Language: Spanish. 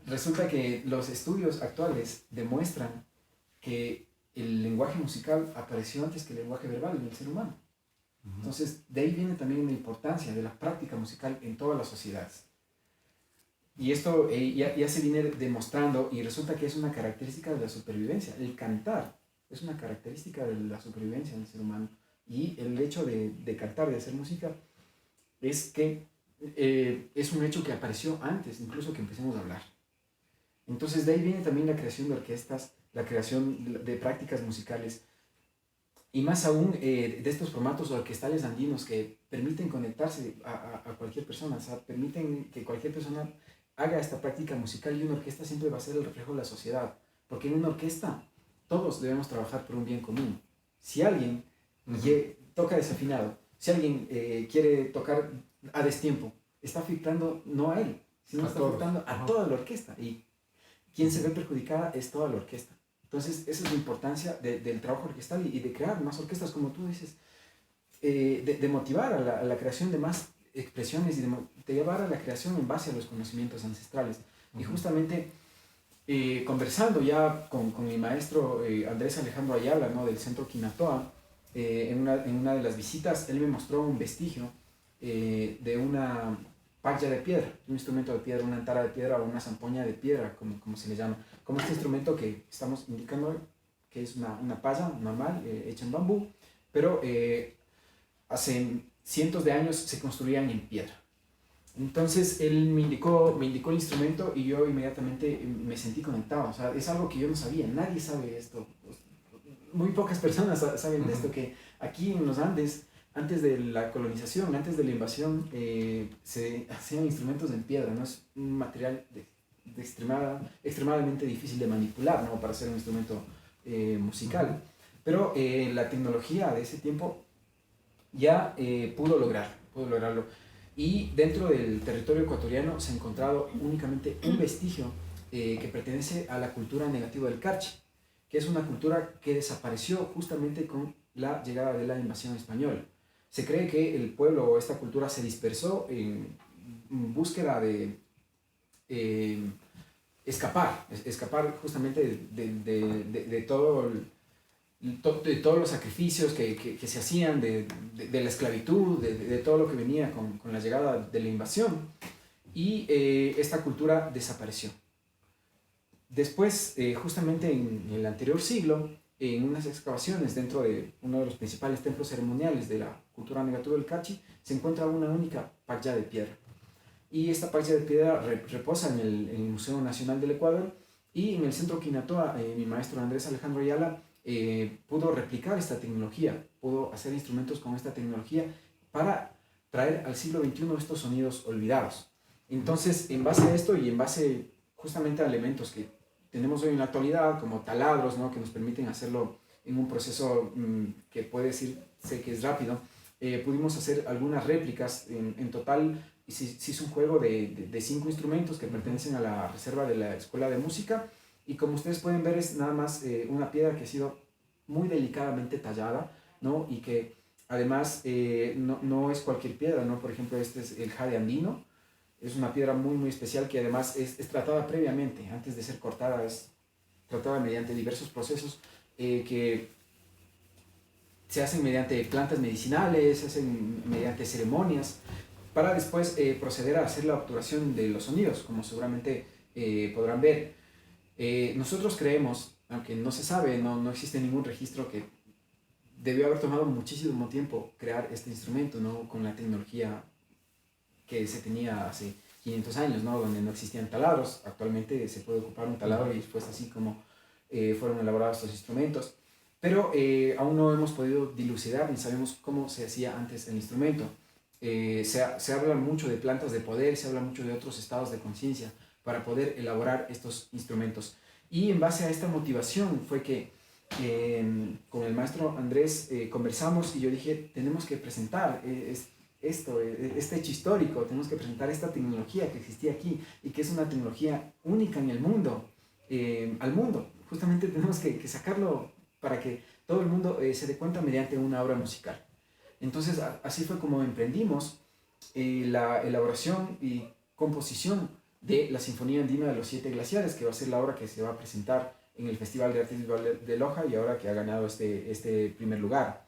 Resulta que los estudios actuales demuestran que el lenguaje musical apareció antes que el lenguaje verbal en el ser humano. Entonces, de ahí viene también la importancia de la práctica musical en todas las sociedades. Y esto ya se viene demostrando y resulta que es una característica de la supervivencia. El cantar es una característica de la supervivencia en el ser humano. Y el hecho de cantar, de hacer música, es que es un hecho que apareció antes, incluso que empecemos a hablar. Entonces de ahí viene también la creación de orquestas, la creación de prácticas musicales y más aún de estos formatos orquestales andinos que permiten conectarse a cualquier persona, o sea, permiten que cualquier persona haga esta práctica musical y una orquesta siempre va a ser el reflejo de la sociedad, porque en una orquesta todos debemos trabajar por un bien común. Si alguien toca desafinado, si alguien quiere tocar a destiempo, está afectando no a él, sino está afectando a toda la orquesta y quien se ve perjudicada es toda la orquesta. Entonces, esa es la importancia del trabajo orquestal y de crear más orquestas, como tú dices, de motivar a la creación de más expresiones y de llevar a la creación en base a los conocimientos ancestrales. Y justamente conversando ya con mi maestro Andrés Alejandro Ayala, ¿no? Del Centro Quinatoa, en una de las visitas, él me mostró un vestigio de una palla de piedra, un instrumento de piedra, una antara de piedra o una zampoña de piedra, como se le llama. Como este instrumento que estamos indicando, que es una palla normal, hecha en bambú, pero hace cientos de años se construían en piedra. Entonces él me indicó el instrumento y yo inmediatamente me sentí conectado. O sea, es algo que yo no sabía, nadie sabe esto. Muy pocas personas saben de esto, que aquí en los Andes, antes de la colonización, antes de la invasión, se hacían instrumentos en piedra, ¿no? Es un material extremadamente difícil de manipular, ¿no? Para hacer un instrumento musical. Pero la tecnología de ese tiempo ya pudo lograrlo. Y dentro del territorio ecuatoriano se ha encontrado únicamente un vestigio que pertenece a la cultura negativa del Carchi, que es una cultura que desapareció justamente con la llegada de la invasión española. Se cree que el pueblo o esta cultura se dispersó en búsqueda de escapar justamente de todo de todos los sacrificios que se hacían, de la esclavitud, de todo lo que venía con la llegada de la invasión. Y esta cultura desapareció. Después, justamente en el anterior siglo, en unas excavaciones dentro de uno de los principales templos ceremoniales de la cultura negativa del Carchi, se encuentra una única palla de piedra. Y esta palla de piedra reposa en el Museo Nacional del Ecuador, y en el Centro Quinatoa, mi maestro Andrés Alejandro Ayala pudo replicar esta tecnología, pudo hacer instrumentos con esta tecnología para traer al siglo XXI estos sonidos olvidados. Entonces, en base a esto y en base justamente a elementos que tenemos hoy en la actualidad, como taladros, ¿no? Que nos permiten hacerlo en un proceso que puede decirse que es rápido, pudimos hacer algunas réplicas. En total se hizo un juego de 5 instrumentos que pertenecen a la reserva de la Escuela de Música, y como ustedes pueden ver es nada más una piedra que ha sido muy delicadamente tallada, ¿no? Y que además no es cualquier piedra, ¿no? Por ejemplo, este es el jade andino, es una piedra muy muy especial que además es tratada previamente, antes de ser cortada, es tratada mediante diversos procesos que se hacen mediante plantas medicinales, se hacen mediante ceremonias, para después proceder a hacer la obturación de los sonidos, como seguramente podrán ver. Nosotros creemos, aunque no se sabe, no existe ningún registro, que debió haber tomado muchísimo tiempo crear este instrumento, ¿no? Con la tecnología que se tenía hace 500 años, ¿no? Donde no existían taladros. Actualmente se puede ocupar un taladro y fue así como fueron elaborados estos instrumentos. Pero aún no hemos podido dilucidar ni sabemos cómo se hacía antes el instrumento. Se habla mucho de plantas de poder, se habla mucho de otros estados de conciencia para poder elaborar estos instrumentos. Y en base a esta motivación fue que con el maestro Andrés conversamos y yo dije, tenemos que presentar este hecho histórico, tenemos que presentar esta tecnología que existía aquí y que es una tecnología única en el mundo, al mundo. Justamente tenemos que sacarlo para que todo el mundo se dé cuenta mediante una obra musical. Entonces así fue como emprendimos la elaboración y composición de la Sinfonía Andina de los Siete Glaciares, que va a ser la obra que se va a presentar en el Festival de Artes Visuales de Loja y ahora que ha ganado este primer lugar.